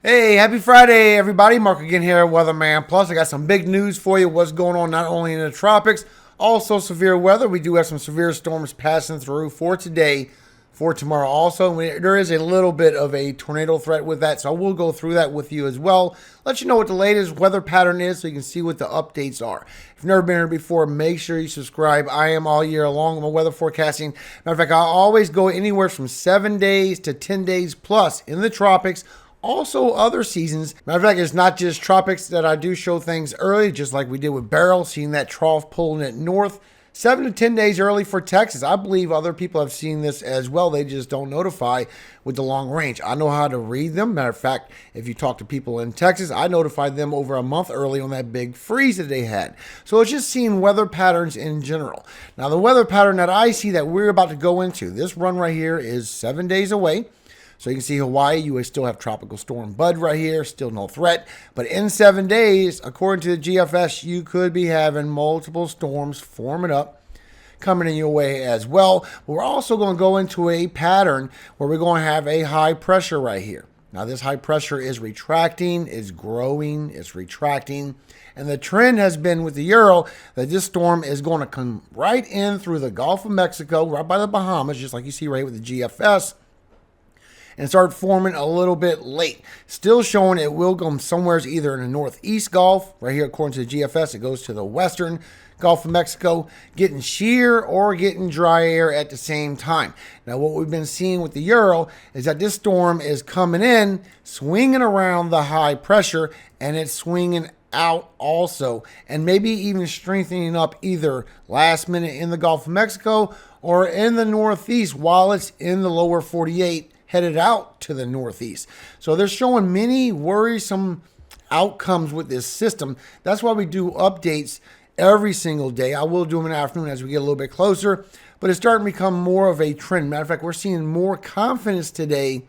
Hey, happy Friday, everybody. Mark again here at Weatherman. Plus, I got some big news for you. What's going on not only in the tropics, also severe weather. We do have some severe storms passing through for today, for tomorrow also. There is a little bit of a tornado threat with that, so I will go through that with you as well. Let you know what the latest weather pattern is so you can see what the updates are. If you've never been here before, make sure you subscribe. I am all year long with my weather forecasting. Matter of fact, I always go anywhere from 7 days to 10 days plus in the tropics. Also, other seasons. Matter of fact, it's not just tropics that I do show things early, just like we did with Beryl, seeing that trough pulling it north. 7 to 10 days early for Texas. I believe other people have seen this as well. They just don't notify with the long range. I know how to read them. Matter of fact, if you talk to people in Texas, I notified them over a month early on that big freeze that they had. So it's just seeing weather patterns in general. Now, the weather pattern that I see that we're about to go into, this run right here is 7 days away. So you can see Hawaii, you would still have Tropical Storm Bud right here, still no threat. But in 7 days, according to the GFS, you could be having multiple storms forming up, coming in your way as well. We're also going to go into a pattern where we're going to have a high pressure right here. Now this high pressure is retracting, is growing, it's retracting. And the trend has been with the Euro that this storm is going to come right in through the Gulf of Mexico, right by the Bahamas, just like you see right with the GFS. And start forming a little bit late. Still showing it will go somewhere either in the northeast Gulf, right here according to the GFS, it goes to the western Gulf of Mexico, getting shear or getting dry air at the same time. Now what we've been seeing with the Euro is that this storm is coming in, swinging around the high pressure, and it's swinging out also, and maybe even strengthening up either last minute in the Gulf of Mexico or in the northeast while it's in the lower 48 headed out to the northeast. So they're showing many worrisome outcomes with this system. That's why we do updates every single day. I will do them in the afternoon as we get a little bit closer, but it's starting to become more of a trend. Matter of fact, we're seeing more confidence today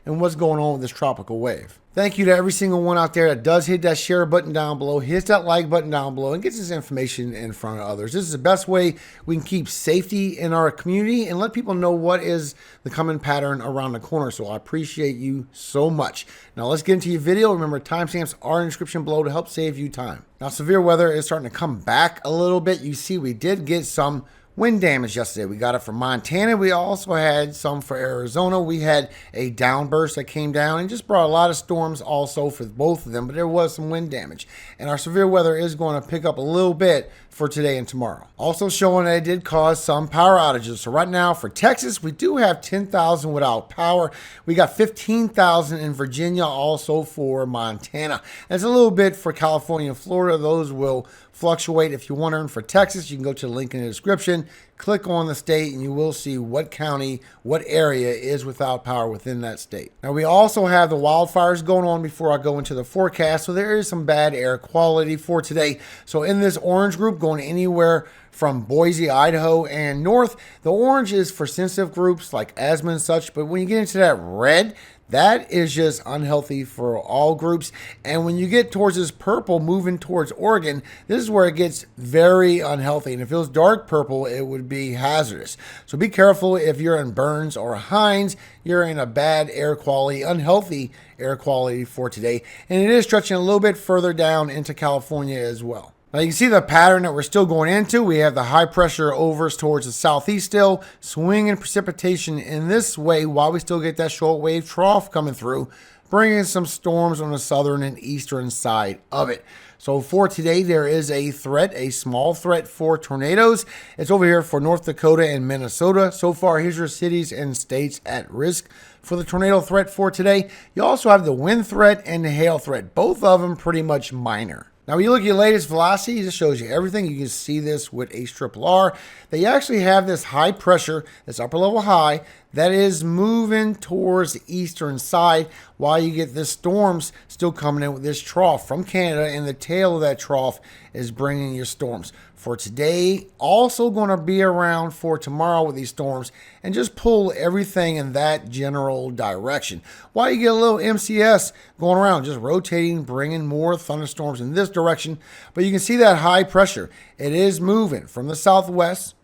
in what's going on with this tropical wave. Thank you to every single one out there that does hit that share button down below, hits that like button down below, and gets this information in front of others. This is the best way we can keep safety in our community and let people know what is the coming pattern around the corner. So I appreciate you so much. Now let's get into your video. Remember, timestamps are in the description below to help save you time. Now severe weather is starting to come back a little bit. You see we did get some wind damage yesterday. We got it from Montana. We also had some for Arizona. We had a downburst that came down and just brought a lot of storms also for both of them, but there was some wind damage. And our severe weather is going to pick up a little bit for today and tomorrow. Also showing that it did cause some power outages. So right now for Texas, we do have 10,000 without power. We got 15,000 in Virginia, also for Montana. That's a little bit for California and Florida. Those will fluctuate. If you're wondering for Texas, you can go to the link in the description, click on the state, and you will see what county, what area is without power within that state. Now we also have the wildfires going on before I go into the forecast. So there is some bad air quality for today. So in this orange group going anywhere from Boise, Idaho, and north, the orange is for sensitive groups like asthma and such. But when you get into that red, that is just unhealthy for all groups. And when you get towards this purple moving towards Oregon, this is where it gets very unhealthy. And if it was dark purple, it would be hazardous. So be careful if you're in Burns or Hines, you're in a bad air quality, unhealthy air quality for today. And it is stretching a little bit further down into California as well. Now you can see the pattern that we're still going into. We have the high pressure overs towards the southeast still, swinging precipitation in this way while we still get that short wave trough coming through, bringing some storms on the southern and eastern side of it. So for today, there is a threat, a small threat for tornadoes. It's over here for North Dakota and Minnesota. So far, here's your cities and states at risk for the tornado threat for today. You also have the wind threat and the hail threat, both of them pretty much minor. Now, when you look at your latest velocity, this shows you everything. You can see this with ACRRR. They actually have this high pressure, this upper level high, that is moving towards the eastern side while you get this storms still coming in with this trough from Canada, and the tail of that trough is bringing your storms. For today, also going to be around for tomorrow with these storms and just pull everything in that general direction. While you get a little MCS going around, just rotating, bringing more thunderstorms in this direction. But you can see that high pressure. It is moving from the southwest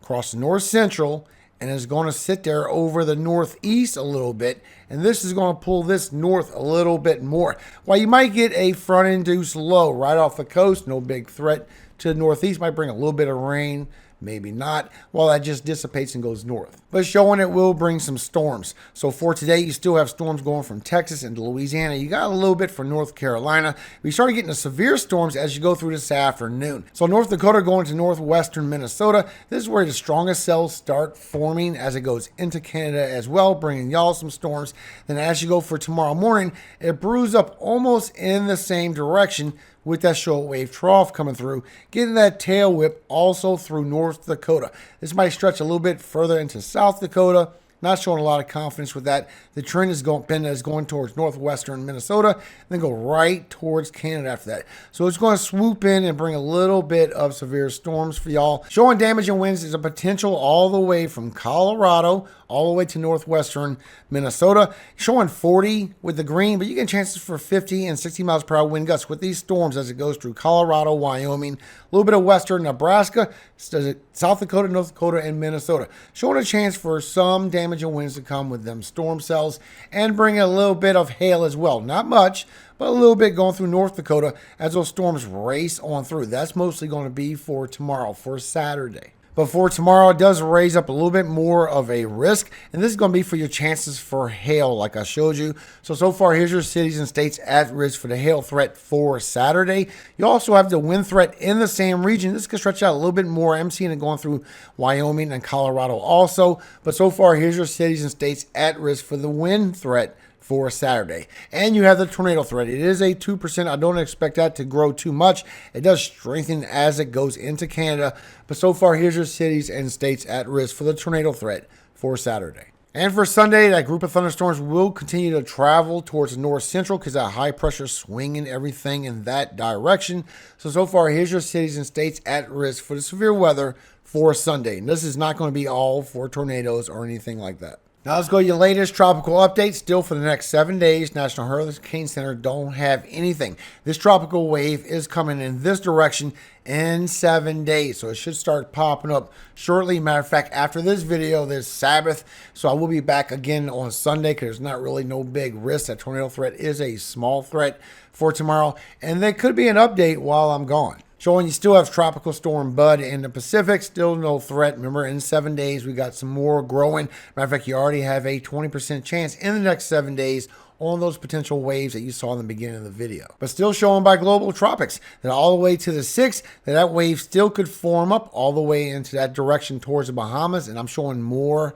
across the north central and it's going to sit there over the northeast a little bit, and this is going to pull this north a little bit more. While you might get a front-induced low right off the coast, no big threat to the northeast, might bring a little bit of rain, maybe not, while that just dissipates and goes north. But showing it will bring some storms. So for today, you still have storms going from Texas into Louisiana. You got a little bit for North Carolina. We started getting the severe storms as you go through this afternoon. So North Dakota going to northwestern Minnesota. This is where the strongest cells start forming as it goes into Canada as well, bringing y'all some storms. Then as you go for tomorrow morning, it brews up almost in the same direction, with that short wave trough coming through, getting that tail whip also through North Dakota. This might stretch a little bit further into South Dakota. Not showing a lot of confidence with that. The trend is going towards northwestern Minnesota, and then go right towards Canada after that. So it's going to swoop in and bring a little bit of severe storms for y'all. Showing damage and winds is a potential all the way from Colorado all the way to northwestern Minnesota. Showing 40 with the green, but you get chances for 50 and 60 miles per hour wind gusts with these storms as it goes through Colorado, Wyoming, a little bit of western Nebraska, South Dakota, North Dakota, and Minnesota. Showing a chance for some damage and winds to come with them storm cells and bring a little bit of hail as well. Not much, but a little bit going through North Dakota as those storms race on through. That's mostly going to be for tomorrow, for Saturday. But for tomorrow, it does raise up a little bit more of a risk. And this is going to be for your chances for hail, like I showed you. So far, here's your cities and states at risk for the hail threat for Saturday. You also have the wind threat in the same region. This could stretch out a little bit more. I'm seeing it going through Wyoming and Colorado also. But so far, here's your cities and states at risk for the wind threat for Saturday. And you have the tornado threat. It is a 2%. I don't expect that to grow too much. It does strengthen as it goes into Canada. But so far, here's your cities and states at risk for the tornado threat for Saturday. And for Sunday, that group of thunderstorms will continue to travel towards the north central because that high pressure swinging everything in that direction. So far, here's your cities and states at risk for the severe weather for Sunday. And this is not going to be all for tornadoes or anything like that. Now let's go to your latest tropical update. Still for the next 7 days, National Hurricane Center don't have anything. This tropical wave is coming in this direction in 7 days. So it should start popping up shortly. Matter of fact, after this video, this Sabbath. So I will be back again on Sunday because there's not really no big risk. That tornado threat is a small threat for tomorrow. And there could be an update while I'm gone. Showing you still have Tropical Storm Bud in the Pacific. Still no threat. Remember, in 7 days, we got some more growing. Matter of fact, you already have a 20% chance in the next 7 days on those potential waves that you saw in the beginning of the video. But still showing by global tropics that all the way to the 6th, that wave still could form up all the way into that direction towards the Bahamas. And I'm showing more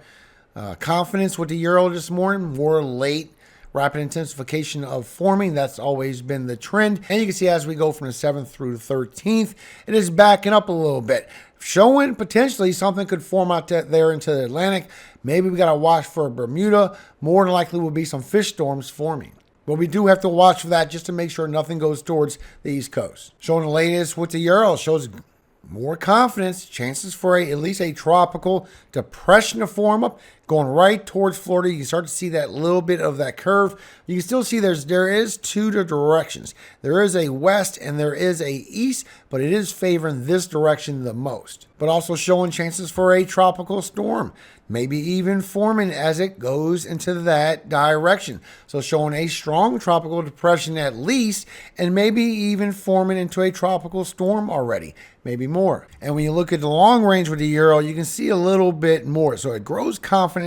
confidence with the Euro this morning, more late rapid intensification of forming. That's always been the trend. And you can see as we go from the 7th through the 13th, it is backing up a little bit, showing potentially something could form out there into the Atlantic. Maybe we got to watch for Bermuda. More than likely will be some fish storms forming. But we do have to watch for that just to make sure nothing goes towards the East Coast. Showing the latest with the Euro shows more confidence, chances for at least a tropical depression to form up, going right towards Florida. You can start to see that little bit of that curve. You can still see there is two directions. There is a west and there is a east, but it is favoring this direction the most. But also showing chances for a tropical storm, maybe even forming as it goes into that direction. So showing a strong tropical depression at least, and maybe even forming into a tropical storm already, maybe more. And when you look at the long range with the Euro, you can see a little bit more. So it grows confidence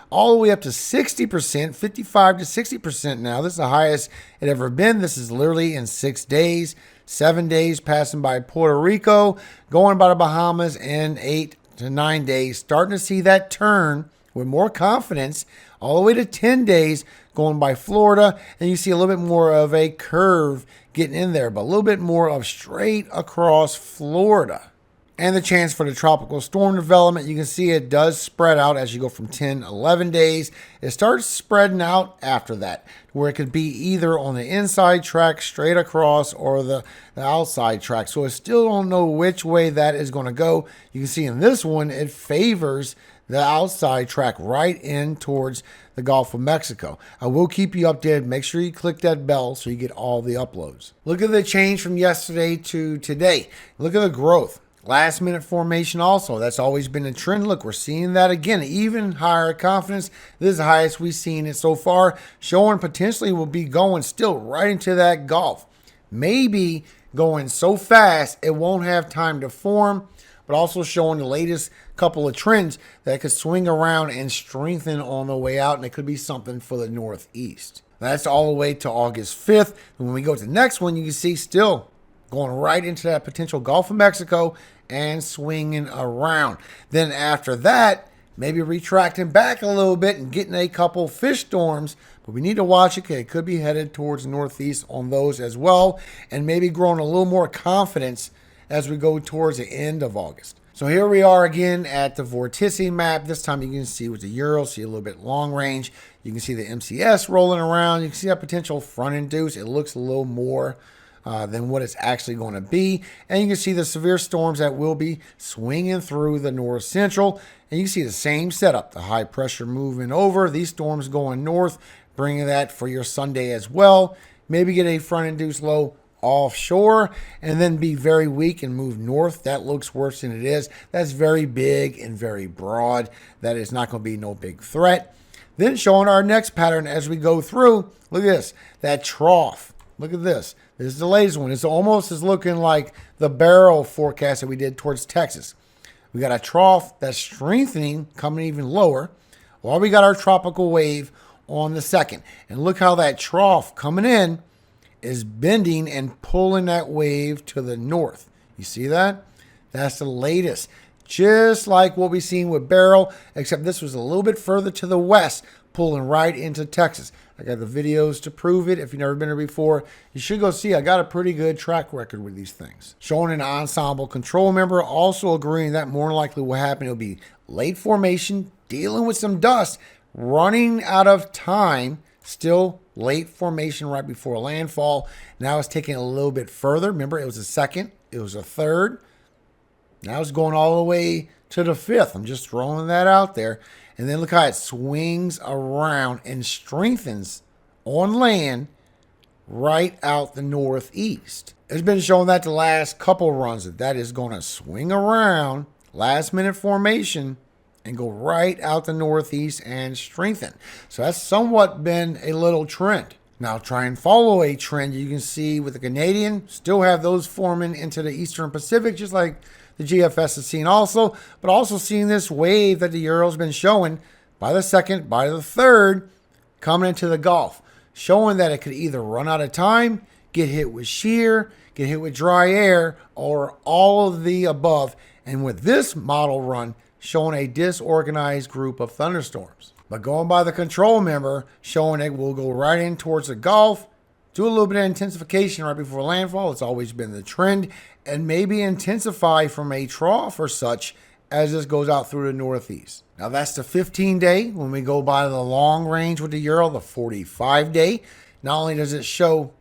all the way up to 60%, 55 to 60% now. This is the highest it ever been. This is literally in 6 days, 7 days, passing by Puerto Rico, going by the Bahamas in 8 to 9 days, starting to see that turn with more confidence all the way to 10 days, going by Florida. And you see a little bit more of a curve getting in there, but a little bit more of straight across Florida. And the chance for the tropical storm development, you can see it does spread out as you go from 10, 11 days. It starts spreading out after that, where it could be either on the inside track straight across or the outside track. So I still don't know which way that is going to go. You can see in this one, it favors the outside track right in towards the Gulf of Mexico. I will keep you updated. Make sure you click that bell so you get all the uploads. Look at the change from yesterday to today. Look at the growth. Last minute formation also. That's always been a trend. Look, we're seeing that again. Even higher confidence. This is the highest we've seen it so far. Showing potentially will be going still right into that Gulf. Maybe going so fast it won't have time to form, but also showing the latest couple of trends that could swing around and strengthen on the way out, and it could be something for the northeast. That's all the way to August 5th. And when we go to the next one, you can see still going right into that potential Gulf of Mexico and swinging around. Then after that, maybe retracting back a little bit and getting a couple fish storms. But we need to watch it because it could be headed towards the northeast on those as well. And maybe growing a little more confidence as we go towards the end of August. So here we are again at the vorticity map. This time you can see with the Euro, see a little bit long range. You can see the MCS rolling around. You can see that potential front induce. It looks a little more than what it's actually going to be. And you can see the severe storms that will be swinging through the north central. And you can see the same setup, the high pressure moving over, these storms going north, bringing that for your Sunday as well. Maybe get a front induced low offshore and then be very weak and move north. That looks worse than it is. That's very big and very broad. That is not going to be no big threat. Then showing our next pattern as we go through. Look at this, that trough. Look at this. This is the latest one. It's almost is looking like the barrel forecast that we did towards Texas. We got a trough that's strengthening, coming even lower, while we got our tropical wave on the second. And look how that trough coming in is bending and pulling that wave to the north. You see that? That's the latest. Just like what we've seen with Beryl, except this was a little bit further to the west, pulling right into Texas. I got the videos to prove it. If you've never been here before, you should go see. I got a pretty good track record with these things. Showing an ensemble control member, also agreeing that more likely will happen. It'll be late formation, dealing with some dust, running out of time, still late formation right before landfall. Now it's taking a little bit further. Remember, it was a second, it was a third. Now it's going all the way to the fifth. I'm just throwing that out there. And then look how it swings around and strengthens on land right out the northeast. It's been showing that the last couple runs that is going to swing around, last minute formation, and go right out the northeast and strengthen. So that's somewhat been a little trend. Now try and follow a trend. You can see with the Canadian, still have those forming into the Eastern Pacific, just like the GFS is seen also, but also seeing this wave that the Euro's been showing by the second, by the third, coming into the Gulf, showing that it could either run out of time, get hit with shear, get hit with dry air, or all of the above. And with this model run, showing a disorganized group of thunderstorms. But going by the control member, showing it will go right in towards the Gulf, do a little bit of intensification right before landfall. It's always been the trend, and maybe intensify from a trough or such as this goes out through the northeast. Now that's the 15-day. When we go by the long range with the Euro, the 45-day, not only does it show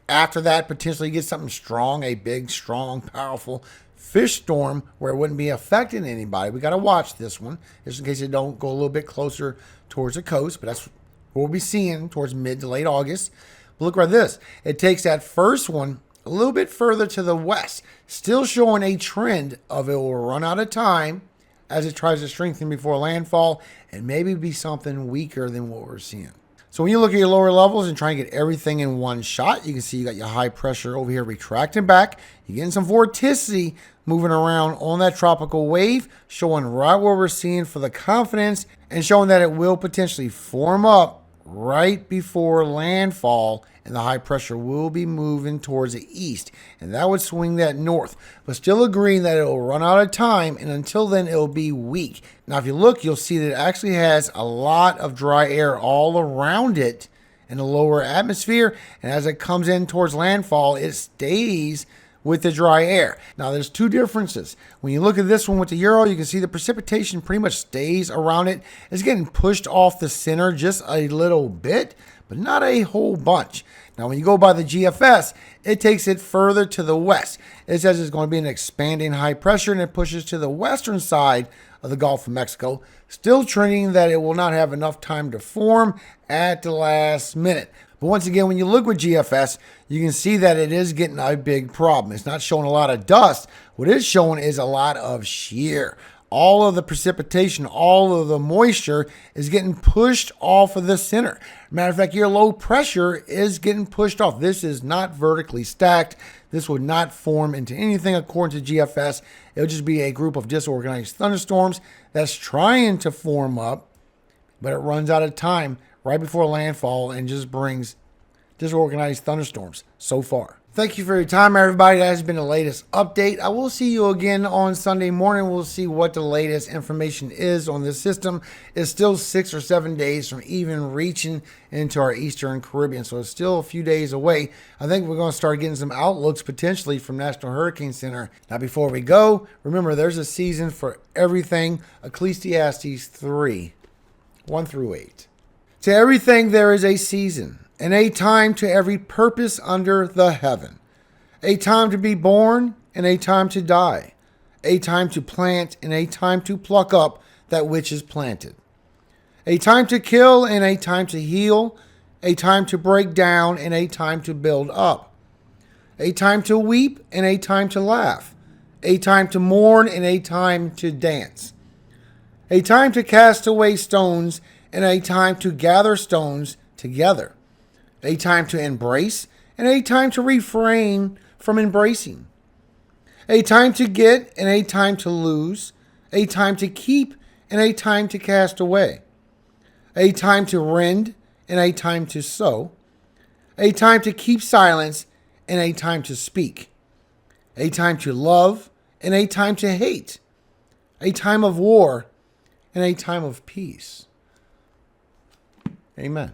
after that potentially get something strong, a big, strong, powerful fish storm where it wouldn't be affecting anybody. We got to watch this one just in case it don't go a little bit closer towards the coast, but that's what we'll be seeing towards mid to late August. But look at this. It takes that first one a little bit further to the west, still showing a trend of it will run out of time as it tries to strengthen before landfall and maybe be something weaker than what we're seeing. So when you look at your lower levels and try and get everything in one shot, you can see you got your high pressure over here retracting back. You're getting some vorticity moving around on that tropical wave, showing right what we're seeing for the confidence and showing that it will potentially form up right before landfall, and the high pressure will be moving towards the east, and that would swing that north, but still agreeing that it will run out of time, and until then it will be weak. Now if you look, you'll see that it actually has a lot of dry air all around it in the lower atmosphere, and as it comes in towards landfall, it stays with the dry air. Now there's two differences. When you look at this one with the Euro, you can see the precipitation pretty much stays around it. It's getting pushed off the center just a little bit, but not a whole bunch. Now when you go by the GFS, it takes it further to the west. It says it's going to be an expanding high pressure, and it pushes to the western side of the Gulf of Mexico. Still trending that it will not have enough time to form at the last minute. But once again, when you look with GFS, you can see that it is getting a big problem. It's not showing a lot of dust. What it is showing is a lot of shear. All of the precipitation, all of the moisture is getting pushed off of the center. Matter of fact, your low pressure is getting pushed off. This is not vertically stacked. This would not form into anything according to GFS. It'll just be a group of disorganized thunderstorms that's trying to form up, but it runs out of time right before landfall and just brings disorganized thunderstorms so far. Thank you for your time, everybody. That has been the latest update. I will see you again on Sunday morning. We'll see what the latest information is on this system. It's still 6 or 7 days from even reaching into our Eastern Caribbean, so it's still a few days away. I think we're going to start getting some outlooks potentially from National Hurricane Center. Now, before we go, remember there's a season for everything. Ecclesiastes 3, 1 through 8. To everything there is a season, and a time to every purpose under the heaven, a time to be born and a time to die, a time to plant and a time to pluck up that which is planted, a time to kill and a time to heal, a time to break down and a time to build up, a time to weep and a time to laugh, a time to mourn and a time to dance, a time to cast away stones and a time to gather stones together, a time to embrace and a time to refrain from embracing, a time to get and a time to lose, a time to keep and a time to cast away, a time to rend and a time to sow, a time to keep silence and a time to speak, a time to love and a time to hate, a time of war and a time of peace. Amen.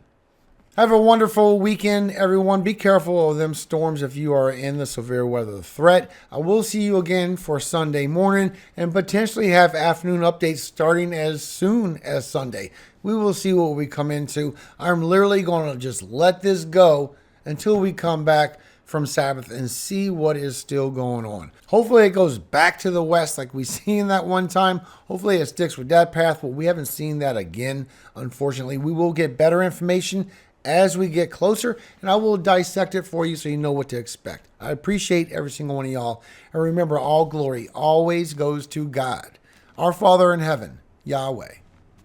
Have a wonderful weekend, everyone. Be careful of them storms if you are in the severe weather threat. I will see you again for Sunday morning and potentially have afternoon updates starting as soon as Sunday. We will see what we come into. I'm literally going to just let this go until we come back from Sabbath and see what is still going on. Hopefully it goes back to the west like we seen that one time. Hopefully it sticks with that path, but we haven't seen that again, unfortunately. We will get better information as we get closer, and I will dissect it for you so you know what to expect. I appreciate every single one of y'all. And remember, all glory always goes to God, our Father in heaven, Yahweh.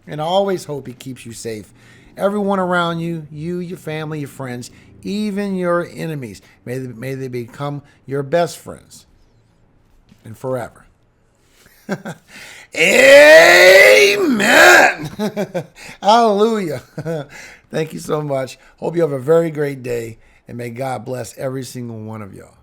And I always hope he keeps you safe. Everyone around you, your family, your friends, even your enemies, may they become your best friends and forever. Amen. Hallelujah. Thank you so much. Hope you have a very great day, and may God bless every single one of y'all.